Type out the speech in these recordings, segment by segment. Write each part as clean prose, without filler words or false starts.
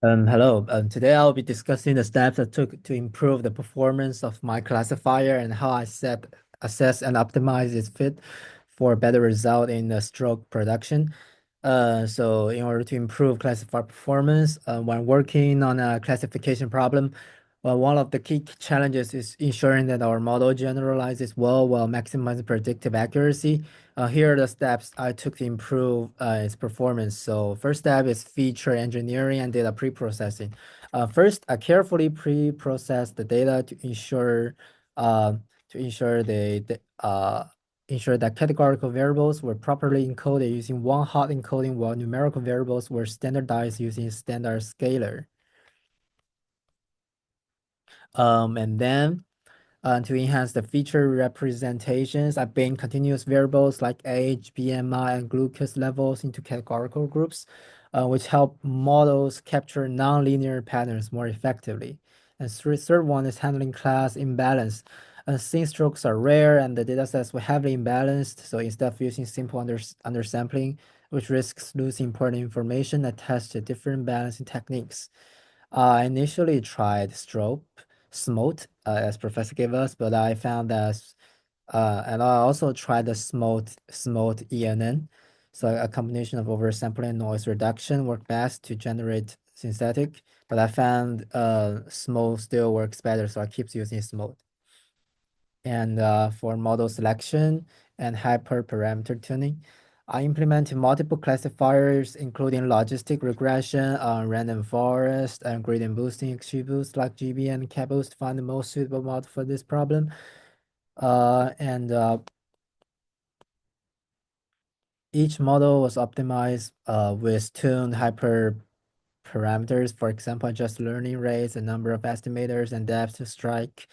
Hello. Today I'll be discussing the steps I took to improve the performance of my classifier and how assess, and optimize its fit for better result in the stroke production. So in order to improve classifier performance, when working on a classification problem, well, one of the key challenges is ensuring that our model generalizes well while maximizing predictive accuracy. Here are the steps I took to improve its performance. So first step is feature engineering and data pre-processing. First, I carefully pre-process the data uh, to ensure ensure that categorical variables were properly encoded using one hot encoding, while numerical variables were standardized using standard scalar. And then to enhance the feature representations, I bind continuous variables like age, BMI, and glucose levels into categorical groups, which help models capture nonlinear patterns more effectively. And third one is handling class imbalance. Since strokes are rare and the datasets were heavily imbalanced, so instead of using simple undersampling, which risks losing important information, I tested different balancing techniques. I initially tried smote, as Professor gave us, but I found that, and I also tried the smote ENN. So a combination of oversampling and noise reduction worked best to generate synthetic, but I found smote still works better, so I keep using smote. And for model selection and hyperparameter tuning, I implemented multiple classifiers, including logistic regression, random forest, and gradient boosting, XGBoost like GB and CatBoost to find the most suitable model for this problem. And each model was optimized with tuned hyperparameters. For example, just learning rates, the number of estimators, and depth to strike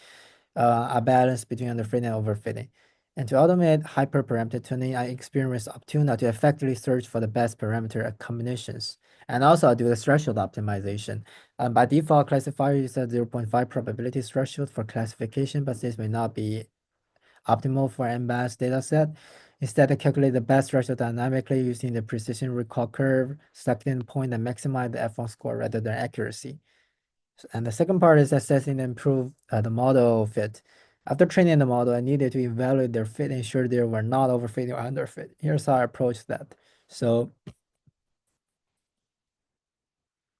a balance between underfitting and overfitting. And to automate hyperparameter tuning, I experience Optuna to effectively search for the best parameter combinations. And also I do the threshold optimization. By default, classifier uses a 0.5 probability threshold for classification, but this may not be optimal for n-balanced dataset. Instead, I calculate the best threshold dynamically using the precision recall curve, selecting the point that maximize the F1 score rather than accuracy. And the second part is assessing and improve the model fit. After training the model, I needed to evaluate their fit, ensure they were not overfitting or underfit. Here's how I approach that. So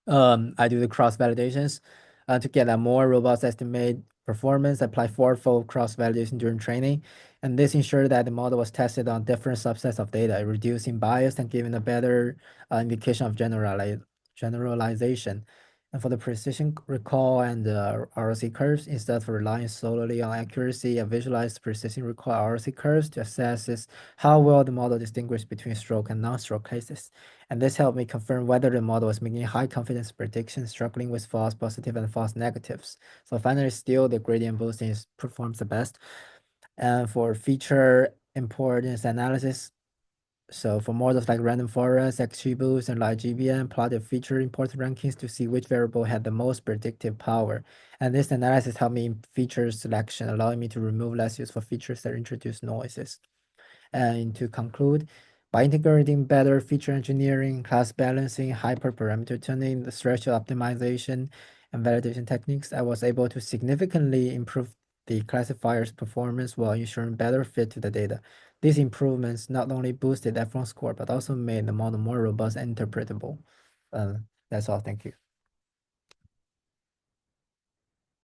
I do the cross validations to get a more robust estimate performance. Apply fourfold cross validation during training, and this ensured that the model was tested on different subsets of data, reducing bias and giving a better indication of generalization. And for the precision recall and ROC curves, instead of relying solely on accuracy, I visualized precision recall ROC curves to assess how well the model distinguished between stroke and non-stroke cases. And this helped me confirm whether the model was making high confidence predictions, struggling with false positive and false negatives. So finally, still the gradient boosting performs the best. And for feature importance analysis, so for models like random forest, XGBoost, and like GBM, plot the feature importance rankings to see which variable had the most predictive power. And this analysis helped me in feature selection, allowing me to remove less useful features that introduce noises. And to conclude, by integrating better feature engineering, class balancing, hyperparameter tuning, the threshold optimization, and validation techniques, I was able to significantly improve the classifier's performance while ensuring better fit to the data. These improvements not only boosted F1 score, but also made the model more robust and interpretable. Uh, that's all. Thank you.